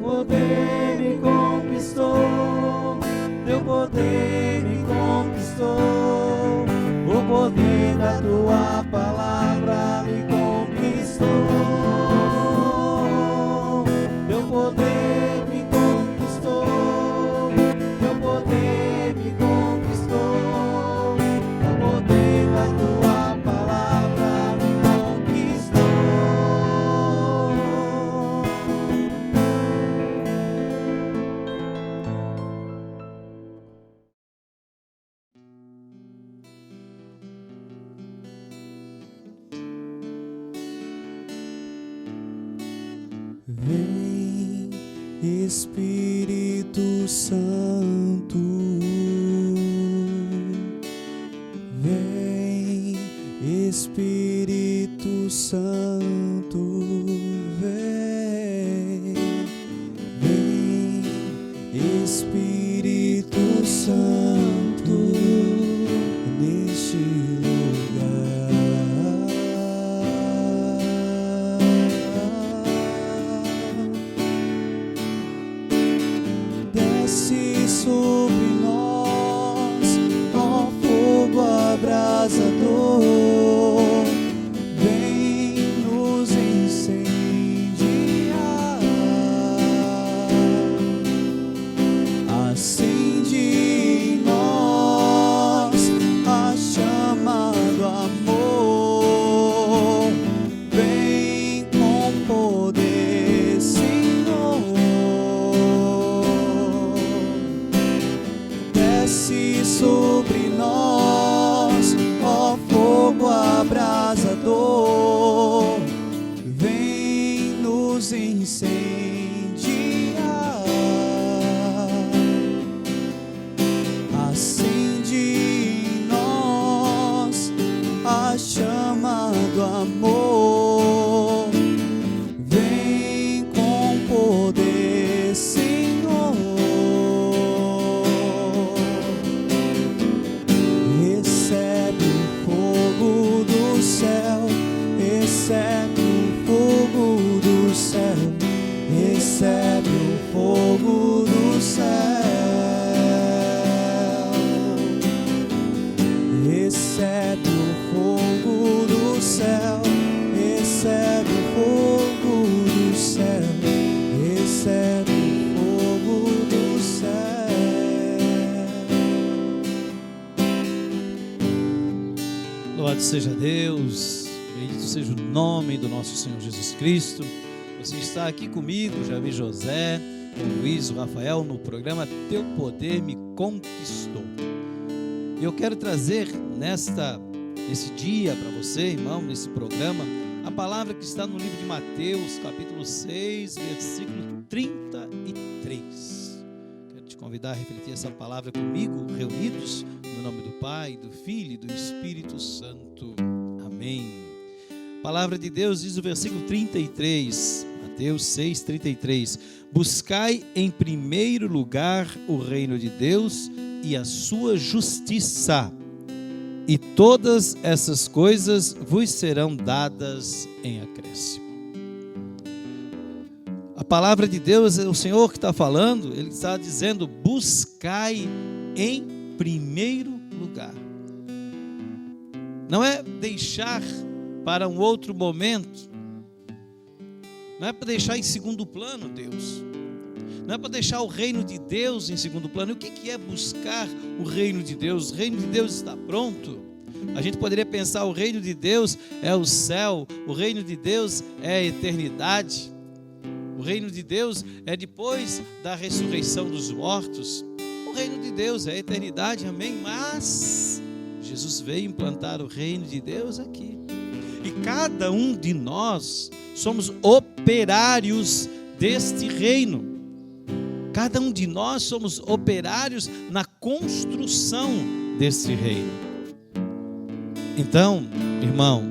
poder me conquistou, teu poder me conquistou, o poder da tua palavra me conquistou, teu poder me conquistou, teu poder me conquistou, o poder da tua palavra me conquistou. Vem, Espírito Santo, vem, Espírito Santo, vem, vem, Espírito Santo, neste desce sobre nós, ó fogo abrasador, vem nos incendiar, acende em nós a chama do amor, vem com poder, Senhor. Desce sobre nós, ó fogo abrasador, vem nos incendiar, acende em nós a chama do amor, vem com poder, Senhor. Recebe o fogo do céu, recebe o fogo do céu, recebe o fogo do céu, recebe o fogo do céu, recebe o fogo do céu, recebe o fogo do céu. Louvado seja Deus, bendito seja o nome do nosso Senhor Jesus Cristo. Você está aqui comigo, Javi José, o Luiz, o Rafael, no programa Teu Poder Me Conquistou. E eu quero trazer nesse dia para você, irmão, nesse programa, a palavra que está no livro de Mateus, capítulo 6, versículo 33. Quero te convidar a refletir essa palavra comigo, reunidos no nome do Pai, do Filho e do Espírito Santo. Amém. A palavra de Deus diz o versículo 33, Mateus 6:33. Buscai em primeiro lugar o reino de Deus e a sua justiça, e todas essas coisas vos serão dadas em acréscimo. A palavra de Deus, é o Senhor que está falando, Ele está dizendo: buscai em primeiro lugar. Não é deixar para um outro momento, não é para deixar em segundo plano Deus, não é para deixar o reino de Deus em segundo plano. E o que é buscar o reino de Deus? O reino de Deus está pronto. A gente poderia pensar: o reino de Deus é o céu, o reino de Deus é a eternidade, o reino de Deus é depois da ressurreição dos mortos. O reino de Deus é a eternidade, amém? Mas Jesus veio implantar o reino de Deus aqui, e cada um de nós somos operários deste reino. Cada um de nós somos operários na construção desse reino. Então, irmão,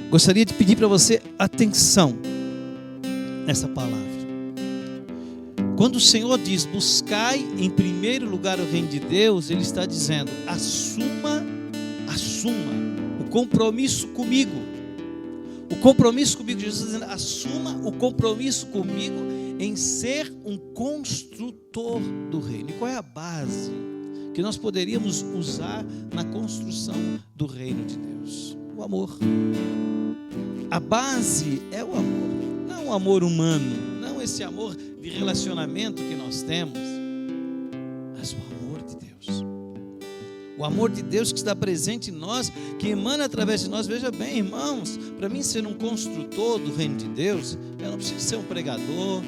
gostaria de pedir para você atenção nessa palavra. Quando o Senhor diz: buscai em primeiro lugar o reino de Deus, Ele está dizendo: assuma o compromisso comigo, o Compromisso comigo, Jesus está dizendo, assuma o compromisso comigo em ser um construtor do reino. E qual é a base que nós poderíamos usar na construção do reino de Deus? O amor. A base é o amor, não o amor humano, não esse amor de relacionamento que nós temos, mas o amor de Deus. O amor de Deus que está presente em nós, que emana através de nós. Veja bem, irmãos, para mim ser um construtor do reino de Deus, eu não preciso ser um pregador,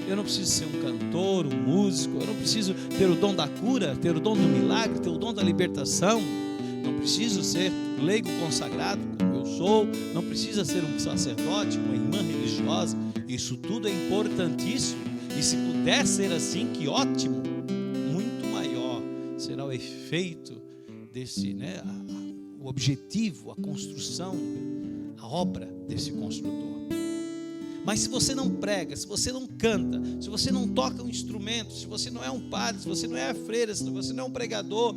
eu não preciso ser um cantor, um músico, eu não preciso ter o dom da cura, ter o dom do milagre, ter o dom da libertação, não preciso ser leigo consagrado, como eu sou, não precisa ser um sacerdote, uma irmã religiosa. Isso tudo é importantíssimo, e se puder ser assim, que ótimo. Muito maior será o efeito desse, o objetivo, a construção, a obra desse construtor. Mas se você não prega, se você não canta, se você não toca um instrumento, se você não é um padre, se você não é a freira, se você não é um pregador,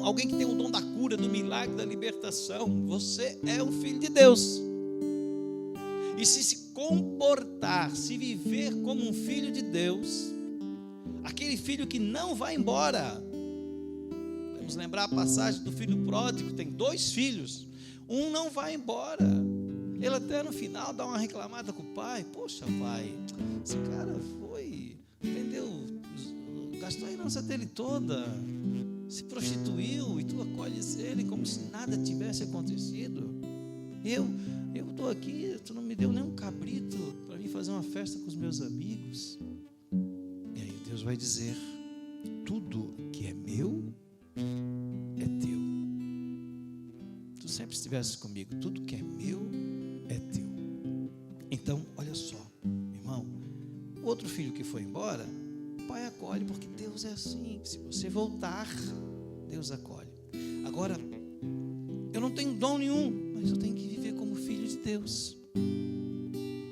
alguém que tem o dom da cura, do milagre, da libertação, você é um filho de Deus. E se comportar, se viver como um filho de Deus, aquele filho que não vai embora. Vamos lembrar a passagem do filho pródigo, tem 2 filhos, um não vai embora. Ele até no final dá uma reclamada com o pai. Poxa, pai, esse cara foi, entendeu? Gastou a herança dele toda, se prostituiu, e tu acolhes ele como se nada tivesse acontecido. Eu estou aqui, tu não me deu nem um cabrito para mim fazer uma festa com os meus amigos. E aí Deus vai dizer, tudo que é meu é teu. Tu sempre estivesse comigo, tudo que é meu é teu. Então, olha só, irmão, o outro filho que foi embora, o pai acolhe, porque Deus é assim. Se você voltar, Deus acolhe. Agora, eu não tenho dom nenhum, mas eu tenho que viver como filho de Deus.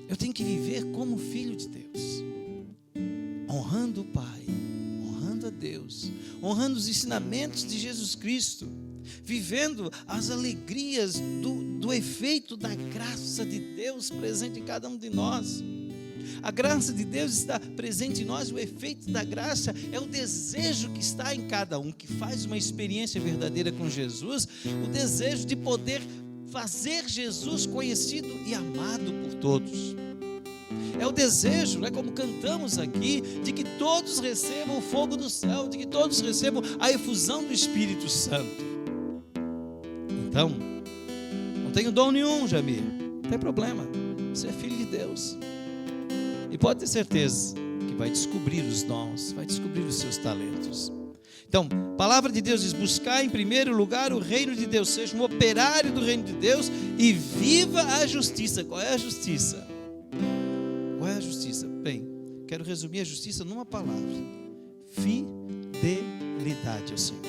Eu tenho que viver como filho de Deus, honrando o Pai, honrando a Deus, honrando os ensinamentos de Jesus Cristo, vivendo as alegrias do efeito da graça de Deus presente em cada um de nós. A graça de Deus está presente em nós, o efeito da graça é o desejo que está em cada um, que faz uma experiência verdadeira com Jesus, o desejo de poder fazer Jesus conhecido e amado por todos. É o desejo, como cantamos aqui, de que todos recebam o fogo do céu, de que todos recebam a efusão do Espírito Santo. Então, não tenho dom nenhum, Jamir, não tem problema, você é filho de Deus. E pode ter certeza que vai descobrir os dons, vai descobrir os seus talentos. Então, a palavra de Deus diz, buscar em primeiro lugar o reino de Deus, seja um operário do reino de Deus e viva a justiça. Qual é a justiça? Qual é a justiça? Bem, quero resumir a justiça numa palavra: fidelidade ao Senhor.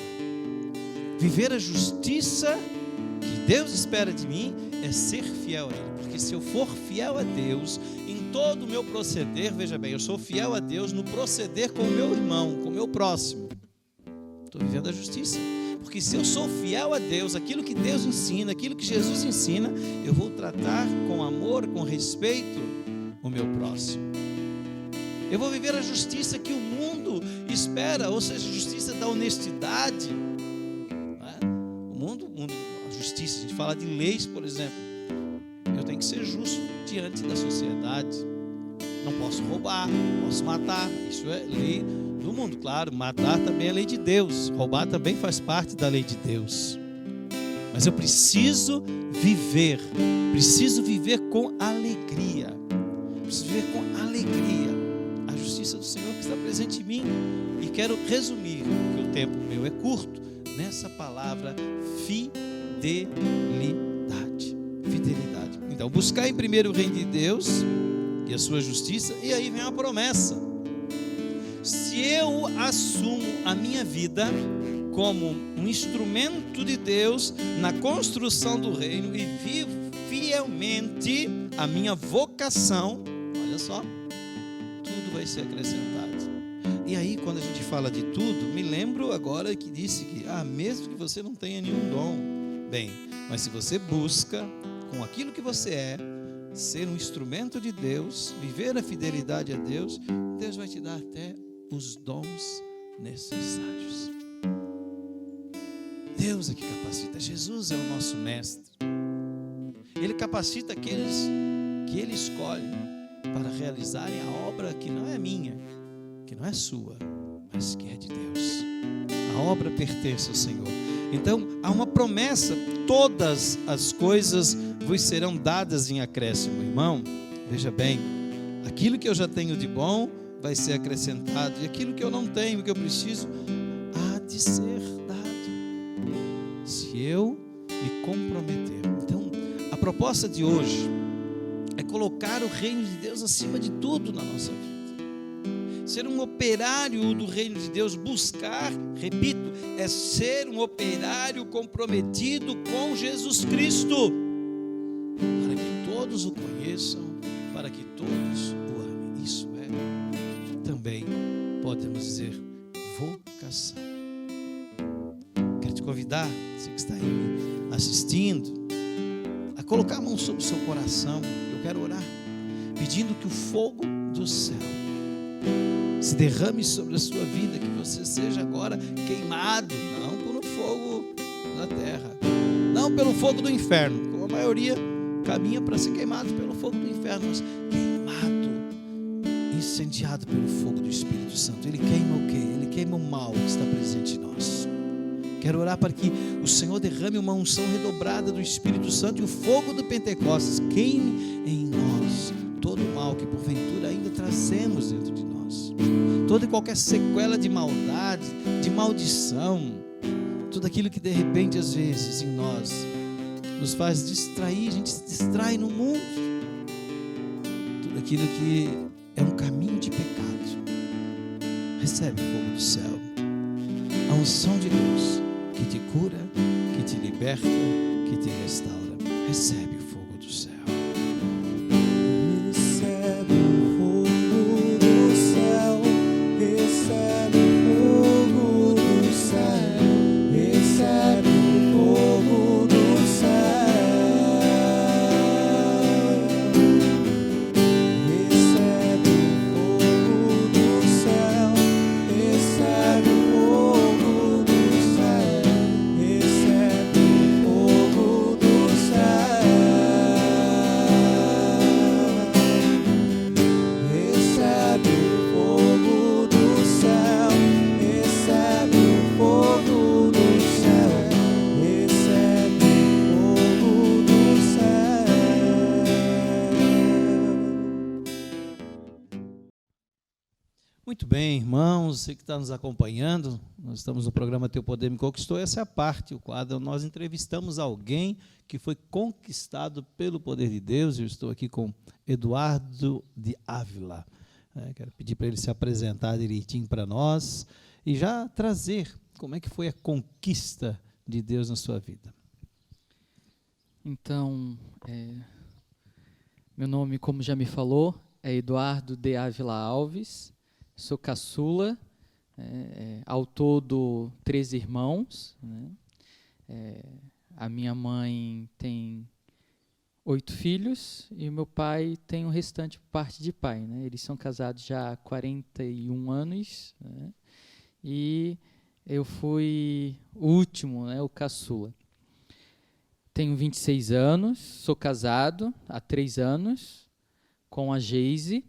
Viver a justiça que Deus espera de mim é ser fiel a Ele, porque se eu for fiel a Deus em todo o meu proceder, veja bem, eu sou fiel a Deus no proceder com o meu irmão, com o meu próximo, estou vivendo a justiça, porque se eu sou fiel a Deus, aquilo que Deus ensina, aquilo que Jesus ensina, eu vou tratar com amor, com respeito o meu próximo. Eu vou viver a justiça que o mundo espera, ou seja, a justiça da honestidade. O mundo, a justiça, a gente fala de leis, por exemplo. Eu tenho que ser justo diante da sociedade. Não posso roubar, não posso matar. Isso é lei do mundo, claro. Matar também é lei de Deus. Roubar também faz parte da lei de Deus. Mas eu preciso viver com alegria. Preciso viver com alegria a justiça do Senhor que está presente em mim. E quero resumir, porque o tempo meu é curto, nessa palavra fidelidade. Fidelidade. Então, buscar em primeiro o reino de Deus e a sua justiça, e aí vem a promessa. Se eu assumo a minha vida como um instrumento de Deus na construção do reino e vivo fielmente a minha vocação, olha só, tudo vai ser acrescentado. E aí, quando a gente fala de tudo, me lembro agora que disse que, mesmo que você não tenha nenhum dom, bem, mas se você busca com aquilo que você é, ser um instrumento de Deus, viver a fidelidade a Deus, Deus vai te dar até os dons necessários. Deus é que capacita. Jesus é o nosso mestre. Ele capacita aqueles que Ele escolhe para realizarem a obra que não é minha, que não é sua, mas que é de Deus. A obra pertence ao Senhor. Então, há uma promessa: todas as coisas vos serão dadas em acréscimo. Irmão, veja bem, aquilo que eu já tenho de bom vai ser acrescentado, e aquilo que eu não tenho, que eu preciso, há de ser dado, se eu me comprometer. Então, a proposta de hoje é colocar o reino de Deus acima de tudo na nossa vida. Ser um operário do reino de Deus, buscar, repito, é ser um operário comprometido com Jesus Cristo, para que todos o conheçam, para que todos o amem. Isso é, também podemos dizer, vocação. Quero te convidar, você que está aí me assistindo, a colocar a mão sobre o seu coração. Eu quero orar, pedindo que o fogo do céu se derrame sobre a sua vida, que você seja agora queimado, não pelo fogo da terra, não pelo fogo do inferno, como a maioria caminha para ser queimado pelo fogo do inferno, mas queimado, incendiado pelo fogo do Espírito Santo. Ele queima o quê? Ele queima o mal que está presente em nós. Quero orar para que o Senhor derrame uma unção redobrada do Espírito Santo e o fogo do Pentecostes queime em nós todo o mal que porventura ainda trazemos dentro de nós, toda e qualquer sequela de maldade, de maldição, tudo aquilo que de repente às vezes em nós nos faz distrair, a gente se distrai no mundo, tudo aquilo que é um caminho de pecado. Recebe o fogo do céu, a unção de Deus que te cura, que te liberta, que te restaura. Recebe o fogo do céu. Recebe o fogo do céu, recebe o fogo do céu, recebe o fogo do céu, recebe o fogo do céu, recebe o fogo do céu, recebe o fogo do céu, recebe o fogo do céu, recebe o fogo do céu, recebe o fogo do céu. Muito bem, irmãos, você que está nos acompanhando, nós estamos no programa Teu Poder Me Conquistou. Essa é a parte, o quadro, nós entrevistamos alguém que foi conquistado pelo poder de Deus. Eu estou aqui com Eduardo de Ávila. Quero pedir para ele se apresentar direitinho para nós e já trazer como é que foi a conquista de Deus na sua vida. Então, meu nome, como já me falou, é Eduardo de Ávila Alves, sou caçula, ao todo 13 irmãos, né? A minha mãe tem 8 filhos e o meu pai tem o restante por parte de pai, né? Eles são casados já há 41 anos, né? E eu fui o último, né, o caçula. Tenho 26 anos, sou casado há 3 anos com a Geise.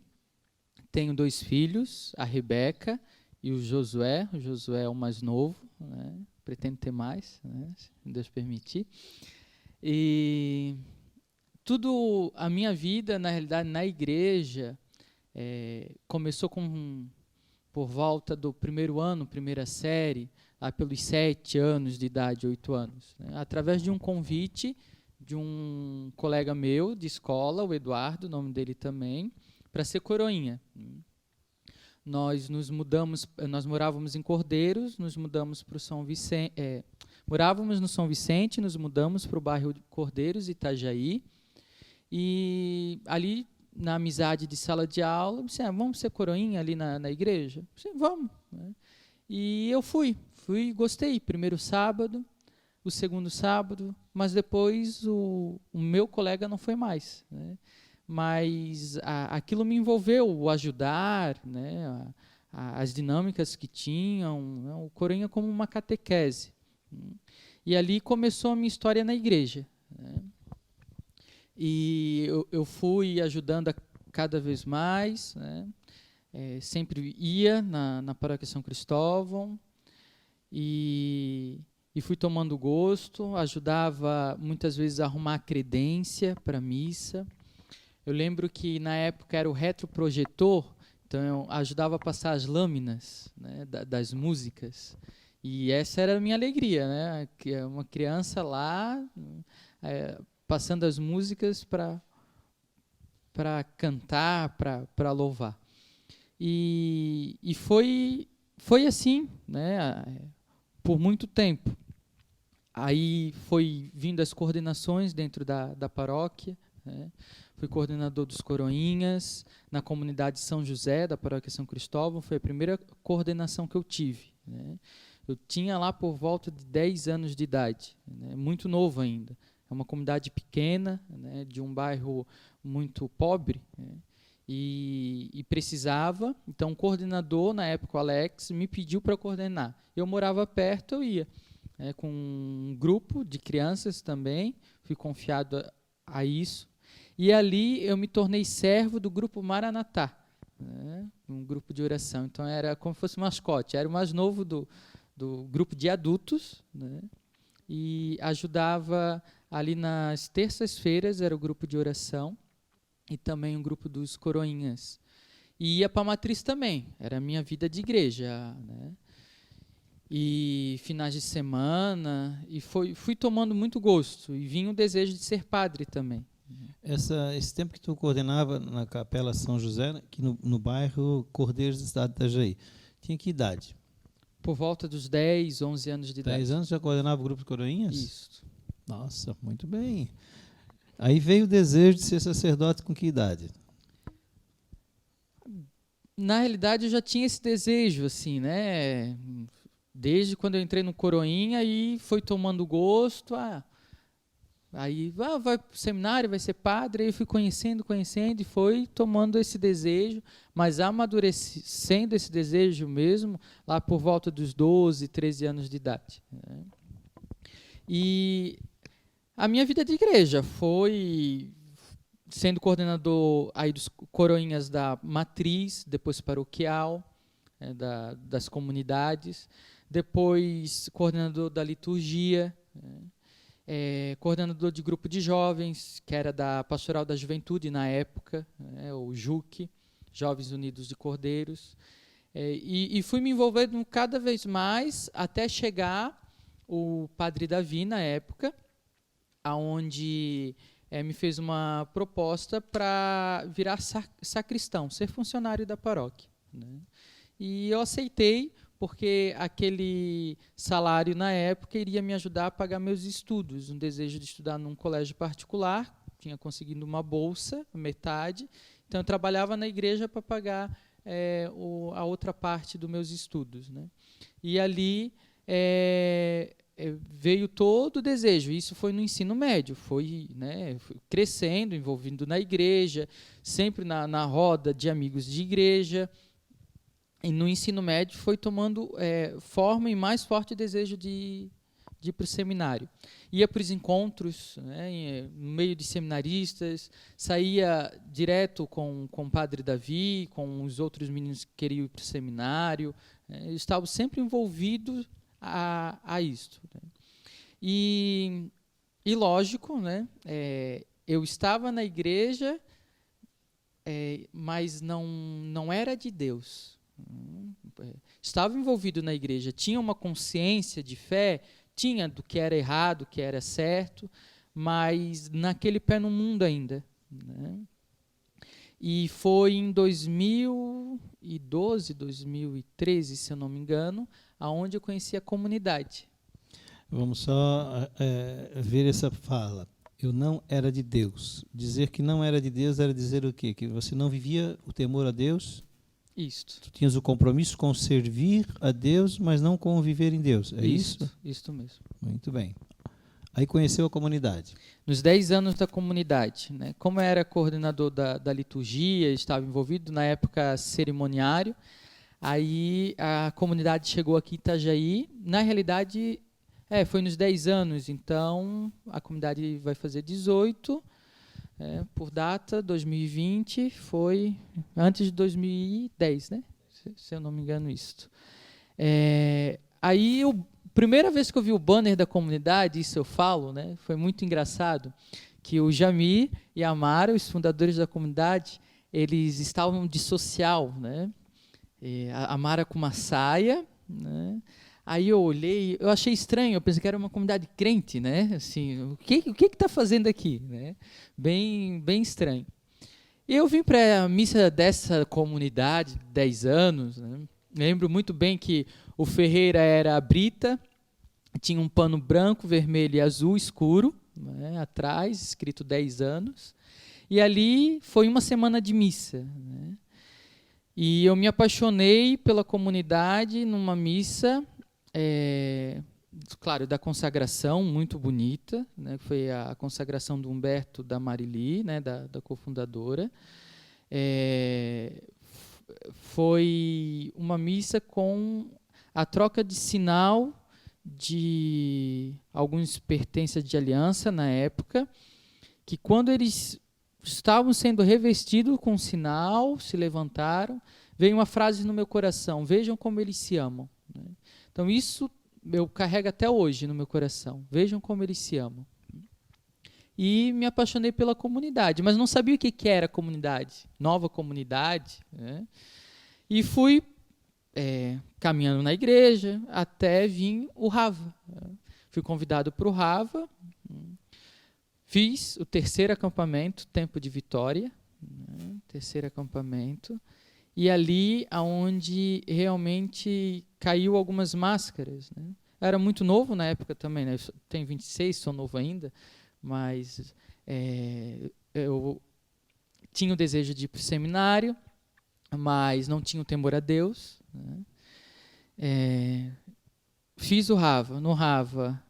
Tenho 2 filhos, a Rebeca e o Josué. O Josué é o mais novo, né? Pretendo ter mais, né, se Deus permitir. E tudo, a minha vida, na realidade, na igreja, começou por volta do primeiro ano, primeira série, lá pelos 7 anos de idade, 8 anos, né, através de um convite de um colega meu de escola, o Eduardo, o nome dele também, para ser coroinha. Nós morávamos em Cordeiros, nos mudamos para o São Vicente, morávamos no São Vicente, nos mudamos para o bairro de Cordeiros, Itajaí, e ali, na amizade de sala de aula, disse, vamos ser coroinha ali na igreja? Disse, vamos. Né? E eu fui, gostei, primeiro sábado, o segundo sábado, mas depois o meu colega não foi mais, né? mas aquilo me envolveu, o ajudar, né, as dinâmicas que tinham, né, o Coroinha como uma catequese. E ali começou a minha história na igreja, né? E eu fui ajudando cada vez mais, né? Sempre ia na Paróquia São Cristóvão e fui tomando gosto, ajudava muitas vezes a arrumar a credência para a missa. Eu lembro que na época era o retroprojetor, então eu ajudava a passar as lâminas, né, das músicas. E essa era a minha alegria, né? Uma criança lá passando as músicas para cantar, para louvar. E foi assim, né, por muito tempo. Aí foi vindo as coordenações dentro da paróquia, né? Fui coordenador dos Coroinhas na comunidade São José, da Paróquia São Cristóvão. Foi a primeira coordenação que eu tive, né? Eu tinha lá por volta de 10 anos de idade, né? Muito novo ainda. É uma comunidade pequena, né, de um bairro muito pobre, né? E precisava. Então, o coordenador, na época, o Alex, me pediu para coordenar. Eu morava perto, eu ia, né, com um grupo de crianças também. Fui confiado a isso. E ali eu me tornei servo do grupo Maranatá, né, um grupo de oração. Então, era como se fosse mascote. Era o mais novo do grupo de adultos, né, e ajudava ali nas terças-feiras, era o grupo de oração, e também um grupo dos Coroinhas. E ia para a matriz também, era a minha vida de igreja, né? E finais de semana, e fui tomando muito gosto, e vinha o desejo de ser padre também. Esse tempo que tu coordenava na Capela São José, aqui no bairro Cordeiros do estado de Itajaí, tinha que idade? Por volta dos 10, 11 anos de idade. 10 anos já coordenava o grupo de Coroinhas? Isso. Nossa, muito bem. Aí veio o desejo de ser sacerdote com que idade? Na realidade, eu já tinha esse desejo, assim, né? Desde quando eu entrei no Coroinha, aí foi tomando gosto. Aí vai para o seminário, vai ser padre. Aí eu fui conhecendo, e foi tomando esse desejo, mas amadurecendo esse desejo mesmo, lá por volta dos 12, 13 anos de idade, né? E a minha vida de igreja foi sendo coordenador aí dos Coroinhas da matriz, depois paroquial, das comunidades, depois coordenador da liturgia, coordenador de grupo de jovens, que era da Pastoral da Juventude na época, o JUC, Jovens Unidos de Cordeiros, e fui me envolvendo cada vez mais até chegar o Padre Davi, na época, aonde me fez uma proposta para virar sacristão, ser funcionário da paróquia, né? E eu aceitei, porque aquele salário, na época, iria me ajudar a pagar meus estudos, um desejo de estudar num colégio particular, tinha conseguido uma bolsa, metade, então eu trabalhava na igreja para pagar a outra parte dos meus estudos, né? E ali veio todo o desejo. Isso foi no ensino médio, foi crescendo, envolvido na igreja, sempre na roda de amigos de igreja. E no ensino médio foi tomando forma e mais forte desejo de ir para o seminário. Ia para os encontros, né, no meio de seminaristas, saía direto com o Padre Davi, com os outros meninos que queriam ir para o seminário. Eu estava sempre envolvido a isto, né? E lógico, né, eu estava na igreja, mas não era de Deus. Estava envolvido na igreja, tinha uma consciência de fé, tinha do que era errado, do que era certo, mas naquele pé no mundo ainda, né? E foi em 2012, 2013, se eu não me engano, aonde eu conheci a comunidade. Vamos só ver essa fala. Eu não era de Deus. Dizer que não era de Deus era dizer o quê? Que você não vivia o temor a Deus? Isto. Tu tinhas o compromisso com servir a Deus, mas não com viver em Deus. É isso? Isto mesmo. Muito bem. Aí conheceu a comunidade. Nos 10 anos da comunidade, né? Como eu era coordenador da liturgia, estava envolvido na época cerimoniário, aí a comunidade chegou aqui em Itajaí. Na realidade, foi nos 10 anos, então a comunidade vai fazer 18, por data, 2020, foi antes de 2010, né? Se eu não me engano isso. Aí, primeira vez que eu vi o banner da comunidade, isso eu falo, né? Foi muito engraçado, que o Jamir e a Mara, os fundadores da comunidade, eles estavam de social, né? A Mara com uma saia, né? Aí eu olhei, eu achei estranho, eu pensei que era uma comunidade crente, né? Assim, o que está fazendo aqui, né? Bem estranho. E eu vim para a missa dessa comunidade, 10 anos, né? Lembro muito bem que o Ferreira era a Brita, tinha um pano branco, vermelho e azul escuro, né, atrás, escrito 10 anos. E ali foi uma semana de missa, né? E eu me apaixonei pela comunidade numa missa, claro, da consagração, muito bonita, né? Foi a consagração do Humberto, da Marili, né, da cofundadora. Foi uma missa com a troca de sinal de alguns pertences de aliança na época, que quando eles estavam sendo revestidos com o sinal, se levantaram, veio uma frase no meu coração: vejam como eles se amam, né? Então isso eu carrego até hoje no meu coração: vejam como eles se amam. E me apaixonei pela comunidade, mas não sabia o que era comunidade, nova comunidade, né? E fui caminhando na igreja até vir o Rava. Fui convidado para o Rava, fiz o terceiro acampamento, Tempo de Vitória, né? Terceiro acampamento, e ali aonde realmente caiu algumas máscaras, né? Eu era muito novo na época também, né? Eu tenho 26, sou novo ainda, mas eu tinha o desejo de ir para o seminário, mas não tinha o temor a Deus, né? Fiz o Rava. No Rava,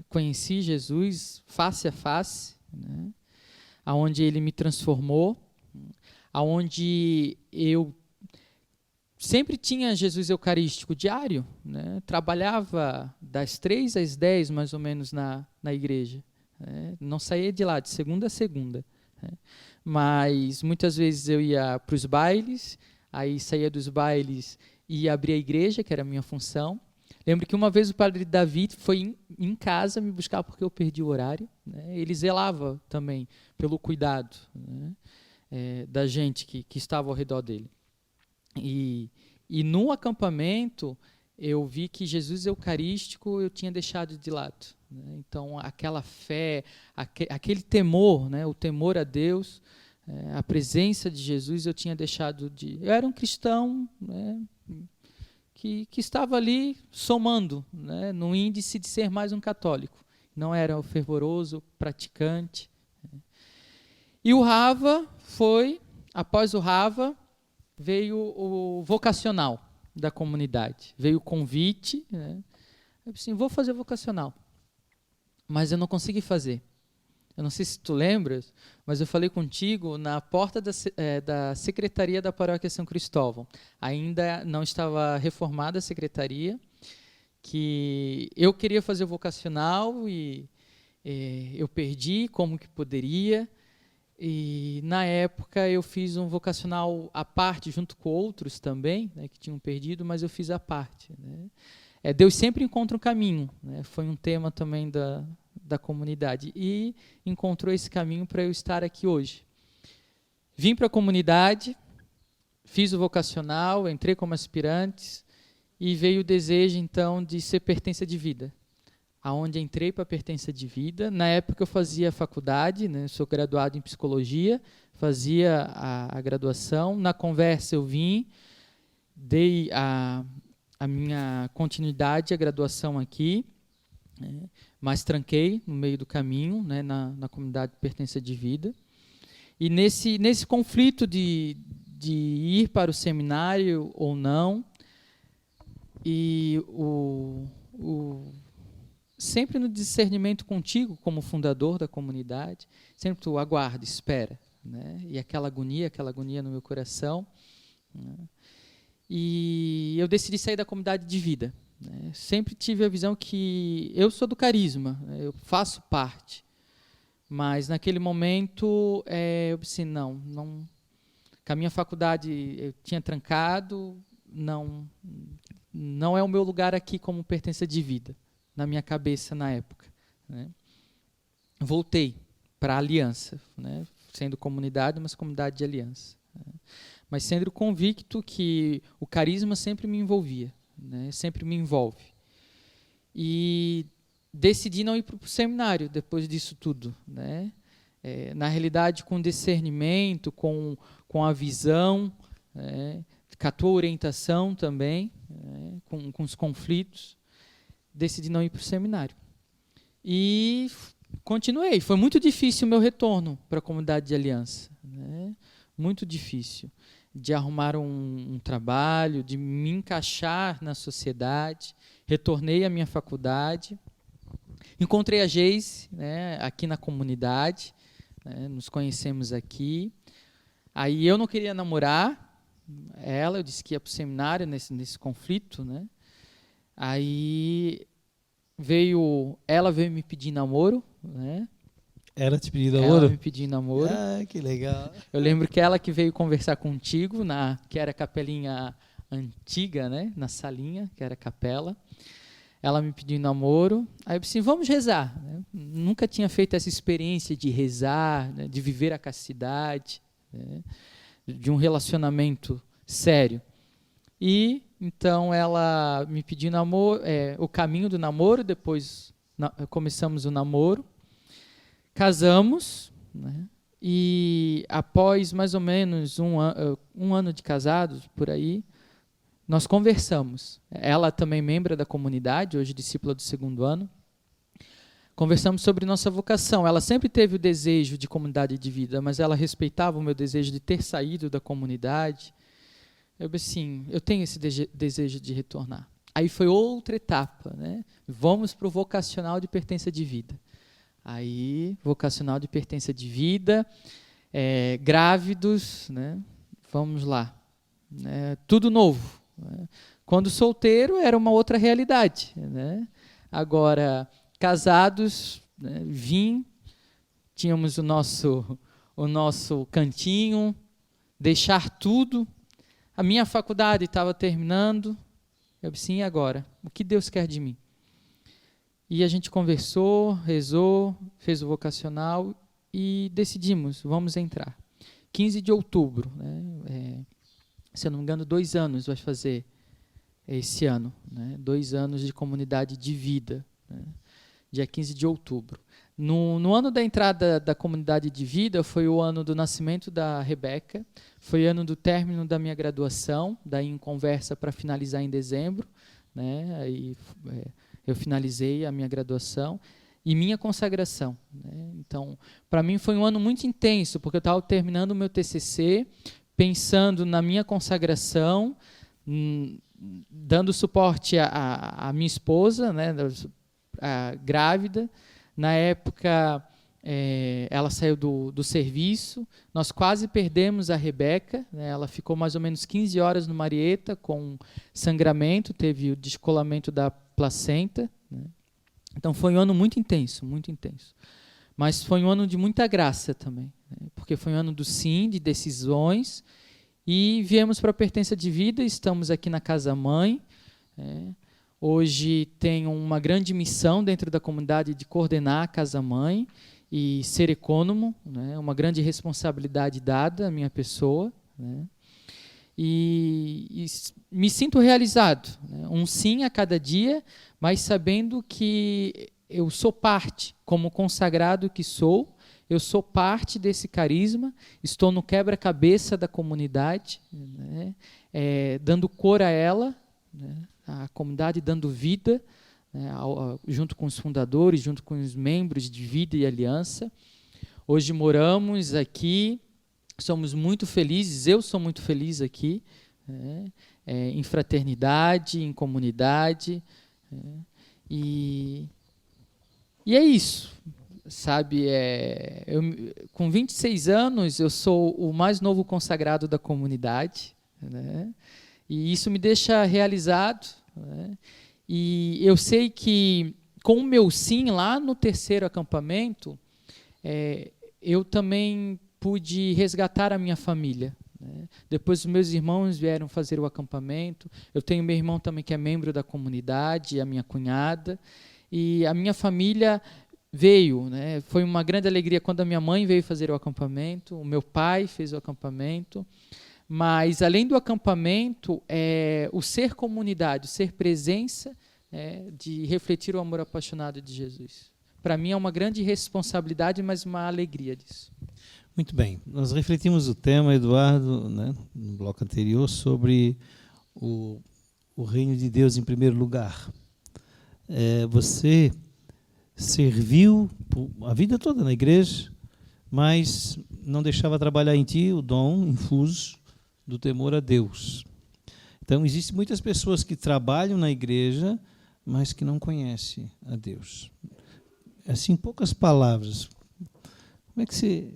conheci Jesus face a face, né? Aonde ele me transformou, aonde eu sempre tinha Jesus Eucarístico diário, né? Trabalhava das 3 às 10, mais ou menos, na igreja, né? Não saía de lá, de segunda a segunda, né? Mas muitas vezes eu ia para os bailes, aí saía dos bailes e ia abrir a igreja, que era a minha função. Lembro que uma vez o padre Davi foi em casa me buscar porque eu perdi o horário, né? Ele zelava também pelo cuidado, né, da gente que estava ao redor dele. E no acampamento eu vi que Jesus Eucarístico eu tinha deixado de lado, né? Então aquela fé, aquele temor, né, o temor a Deus, a presença de Jesus eu tinha deixado de... Eu era um cristão, né, que estava ali somando, né, no índice de ser mais um católico. Não era o fervoroso, praticante, né. E o Rava após o Rava, veio o vocacional da comunidade. Veio o convite, né. Eu disse assim, vou fazer vocacional. Mas eu não consegui fazer. Eu não sei se tu lembras, mas eu falei contigo na porta da secretaria da Paróquia São Cristóvão. Ainda não estava reformada a secretaria, que eu queria fazer o vocacional e eu perdi como que poderia. E na época eu fiz um vocacional à parte, junto com outros também, né, que tinham perdido, mas eu fiz à parte, né. Deus sempre encontra um caminho, né, foi um tema também da comunidade, e encontrou esse caminho para eu estar aqui hoje. Vim para a comunidade, fiz o vocacional, entrei como aspirante, e veio o desejo, então, de ser pertença de vida. Aonde entrei para a pertença de vida. Na época eu fazia faculdade, né, sou graduado em psicologia, fazia a graduação. Na conversa eu vim, dei a minha continuidade, a graduação aqui, né, mas tranquei no meio do caminho, né, na comunidade de pertença de vida. E nesse conflito de ir para o seminário ou não, e o sempre no discernimento contigo, como fundador da comunidade, sempre tu aguarda, espera, né? E aquela agonia no meu coração, né? E eu decidi sair da comunidade de vida, né? Sempre tive a visão que eu sou do carisma, né? Eu faço parte, mas naquele momento eu disse, não, com a minha faculdade eu tinha trancado, não é o meu lugar aqui como pertença de vida, na minha cabeça na época, né? Voltei para a aliança, né? Sendo comunidade, mas comunidade de aliança, né? Mas sendo convicto que o carisma sempre me envolvia, né? Sempre me envolve. E decidi não ir para o seminário depois disso tudo, né? Na realidade, com discernimento, com a visão, né? Com a tua orientação também, né? com os conflitos, decidi não ir para o seminário. E continuei. Foi muito difícil o meu retorno para a comunidade de aliança, né? Muito difícil de arrumar um trabalho, de me encaixar na sociedade. Retornei à minha faculdade. Encontrei a Geise, né, aqui na comunidade, né, nos conhecemos aqui. Aí eu não queria namorar ela, eu disse que ia para o seminário nesse conflito, né? Aí ela veio me pedir namoro, né? Ela te pediu Ela namoro? me pediu namoro. Ah, que legal. Eu lembro que ela que veio conversar contigo, que era a capelinha antiga, né? Na salinha, que era a capela. Ela me pediu namoro. Aí eu disse, assim, vamos rezar, né? Nunca tinha feito essa experiência de rezar, né? De viver a castidade, né? De um relacionamento sério. E então ela me pediu namoro, o caminho do namoro, depois começamos o namoro, casamos, né? E após mais ou menos um ano de casados, por aí, nós conversamos. Ela também membro da comunidade, hoje discípula do 2º ano. Conversamos sobre nossa vocação. Ela sempre teve o desejo de comunidade de vida, mas ela respeitava o meu desejo de ter saído da comunidade. Eu disse assim, eu tenho esse desejo de retornar. Aí foi outra etapa, né? Vamos para o vocacional de pertença de vida. Aí, vocacional de pertença de vida, grávidos, né? Vamos lá. Tudo novo. Né? Quando solteiro era uma outra realidade, né? Agora, casados, né? Tínhamos o nosso cantinho, deixar tudo. A minha faculdade estava terminando. Eu disse, e agora? O que Deus quer de mim? E a gente conversou, rezou, fez o vocacional e decidimos, vamos entrar. 15 de outubro, né? Se eu não me engano, 2 anos vai fazer esse ano, né? 2 anos de comunidade de vida, né? Dia 15 de outubro. No ano da entrada da comunidade de vida, foi o ano do nascimento da Rebeca, foi o ano do término da minha graduação, daí em conversa para finalizar em dezembro, né? Aí eu finalizei a minha graduação e minha consagração, né? Então, para mim foi um ano muito intenso, porque eu estava terminando o meu TCC, pensando na minha consagração, dando suporte à minha esposa, né, grávida. Na época, ela saiu do serviço, nós quase perdemos a Rebeca, né, ela ficou mais ou menos 15 horas no Marieta com sangramento, teve o descolamento da placenta, né. Então foi um ano muito intenso, mas foi um ano de muita graça também, né, porque foi um ano do sim, de decisões, e viemos para a pertença de vida, estamos aqui na Casa Mãe, né. Hoje tenho uma grande missão dentro da comunidade de coordenar a Casa Mãe e ser ecônomo, né, uma grande responsabilidade dada à minha pessoa, né, e me sinto realizado, né, um sim a cada dia, mas sabendo que eu sou parte, como consagrado que sou, eu sou parte desse carisma, estou no quebra-cabeça da comunidade, né, dando cor a ela, né, a comunidade dando vida, né, junto com os fundadores, junto com os membros de vida e aliança. Hoje moramos aqui, somos muito felizes, eu sou muito feliz aqui, né, em fraternidade, em comunidade, né, e E é isso, sabe? Com 26 anos, eu sou o mais novo consagrado da comunidade, né? E isso me deixa realizado, né? E eu sei que, com o meu sim lá no 3º acampamento, eu também pude resgatar a minha família, né? Depois os meus irmãos vieram fazer o acampamento. Eu tenho meu irmão também que é membro da comunidade, a minha cunhada, e a minha família veio, né? Foi uma grande alegria quando a minha mãe veio fazer o acampamento, o meu pai fez o acampamento. Mas, além do acampamento, o ser comunidade, o ser presença, de refletir o amor apaixonado de Jesus. Para mim é uma grande responsabilidade, mas uma alegria disso. Muito bem. Nós refletimos o tema, Eduardo, né, no bloco anterior, sobre o reino de Deus em primeiro lugar. Você serviu a vida toda na igreja, mas não deixava trabalhar em ti o dom infuso do temor a Deus. Então, existem muitas pessoas que trabalham na igreja, mas que não conhecem a Deus. Assim, em poucas palavras, como é que você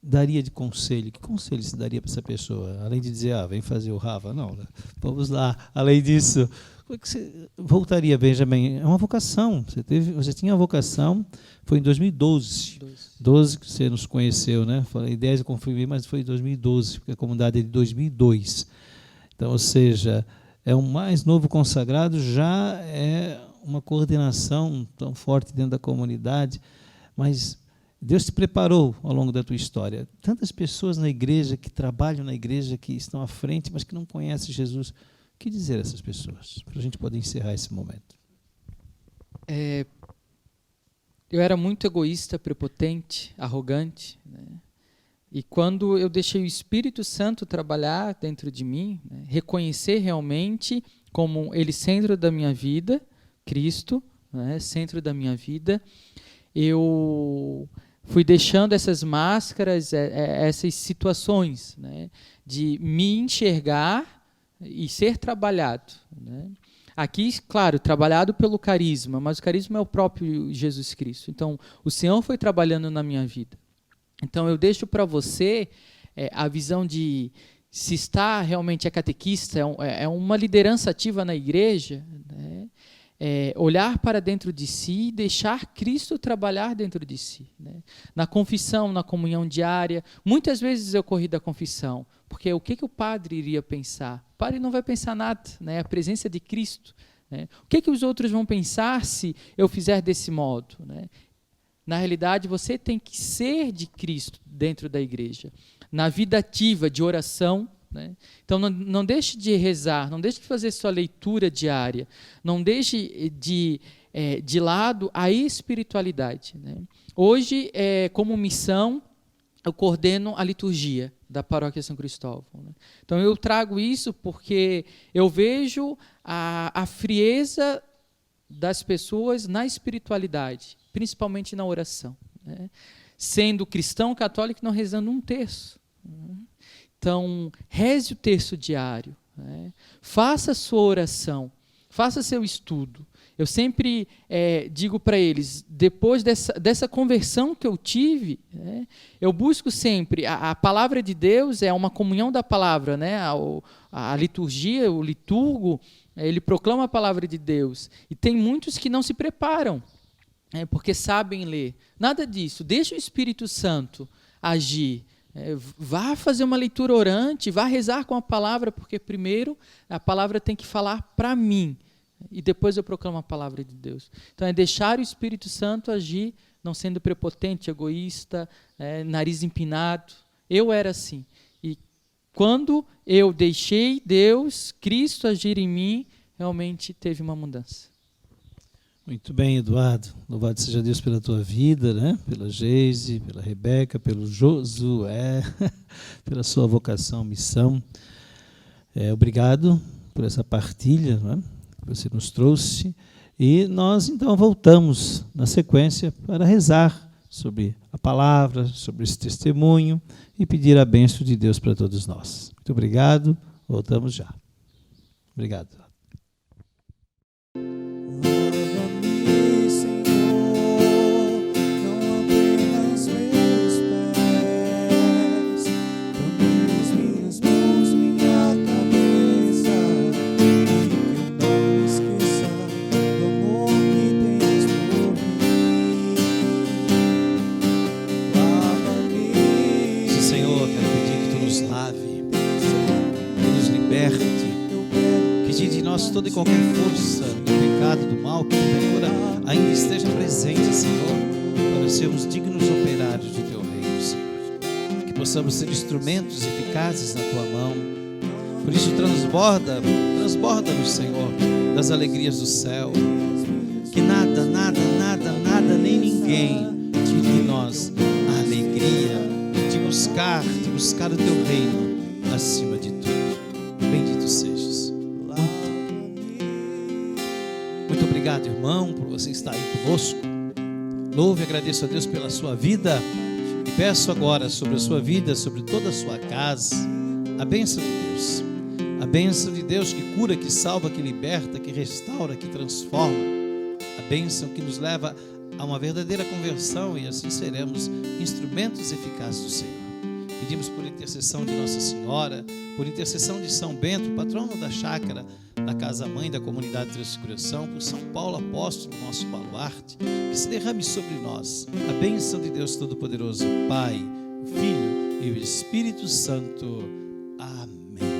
daria de conselho? Que conselho você daria para essa pessoa? Além de dizer, vem fazer o Rafa. Não, né? Vamos lá. Além disso, como é que você voltaria, Benjamin? É uma vocação. Você tinha a vocação, foi em 2012. 12 que você nos conheceu, né? Falei 10, eu confirmei, mas foi em 2012, porque a comunidade é de 2002. Então, ou seja, é um mais novo consagrado, já é uma coordenação tão forte dentro da comunidade, mas Deus te preparou ao longo da tua história. Tantas pessoas na igreja, que trabalham na igreja, que estão à frente, mas que não conhecem Jesus. O que dizer a essas pessoas? Para a gente poder encerrar esse momento. Eu era muito egoísta, prepotente, arrogante, né? E quando eu deixei o Espírito Santo trabalhar dentro de mim, né, reconhecer realmente como Ele centro da minha vida, Cristo, né, centro da minha vida, eu fui deixando essas máscaras, essas situações, né, de me enxergar e ser trabalhado, né? Aqui, claro, trabalhado pelo carisma, mas o carisma é o próprio Jesus Cristo. Então, o Senhor foi trabalhando na minha vida. Então, eu deixo para você a visão de se está realmente catequista, é uma liderança ativa na igreja, né? Olhar para dentro de si e deixar Cristo trabalhar dentro de si, né? Na confissão, na comunhão diária. Muitas vezes eu corri da confissão, porque o que o padre iria pensar? O padre não vai pensar nada, né? A presença de Cristo, né? O que os outros vão pensar se eu fizer desse modo, né? Na realidade, você tem que ser de Cristo dentro da igreja, na vida ativa de oração, né? Então, não deixe de rezar, não deixe de fazer sua leitura diária, não deixe de lado a espiritualidade, né? Hoje, como missão, eu coordeno a liturgia da Paróquia São Cristóvão, né? Então, eu trago isso porque eu vejo a frieza das pessoas na espiritualidade, principalmente na oração, né? Sendo cristão católico, não rezando um terço, né? Então, reze o terço diário, né? Faça a sua oração, faça seu estudo. Eu sempre digo para eles, depois dessa conversão que eu tive, né, eu busco sempre, a palavra de Deus é uma comunhão da palavra, né? A liturgia, o liturgo, ele proclama a palavra de Deus. E tem muitos que não se preparam, porque sabem ler. Nada disso. Deixa o Espírito Santo agir. Vá fazer uma leitura orante, vá rezar com a palavra, porque primeiro a palavra tem que falar para mim, e depois eu proclamo a palavra de Deus. Então, é deixar o Espírito Santo agir, não sendo prepotente, egoísta, nariz empinado. Eu era assim. E quando eu deixei Deus, Cristo agir em mim, realmente teve uma mudança. Muito bem, Eduardo. Louvado seja Deus pela tua vida, né? Pela Geise, pela Rebeca, pelo Josué, pela sua vocação, missão. Obrigado por essa partilha, né, que você nos trouxe. E nós, então, voltamos na sequência para rezar sobre a palavra, sobre esse testemunho e pedir a bênção de Deus para todos nós. Muito obrigado. Voltamos já. Obrigado. Lava-me, Senhor. salve, que nos liberte, que tire de nós toda e qualquer força do pecado, do mal, que porventura ainda esteja presente, Senhor, para sermos dignos operários do Teu reino, Senhor. Que possamos ser instrumentos eficazes na Tua mão. Por isso transborda-nos, Senhor, das alegrias do céu. Que nada, nem ninguém tire de nós a alegria de buscar o Teu reino acima de tudo. Bendito sejas. Muito obrigado, irmão, por você estar aí conosco. Louvo e agradeço a Deus pela sua vida e peço agora sobre a sua vida, sobre toda a sua casa, a bênção de Deus. A bênção de Deus que cura, que salva, que liberta, que restaura, que transforma. A bênção que nos leva a uma verdadeira conversão e assim seremos instrumentos eficazes do Senhor. Pedimos por intercessão de Nossa Senhora, por intercessão de São Bento, patrono da chácara, da Casa-Mãe, da Comunidade de Transfiguração, por São Paulo Apóstolo, nosso baluarte, que se derrame sobre nós a bênção de Deus Todo-Poderoso, Pai, Filho e o Espírito Santo. Amém.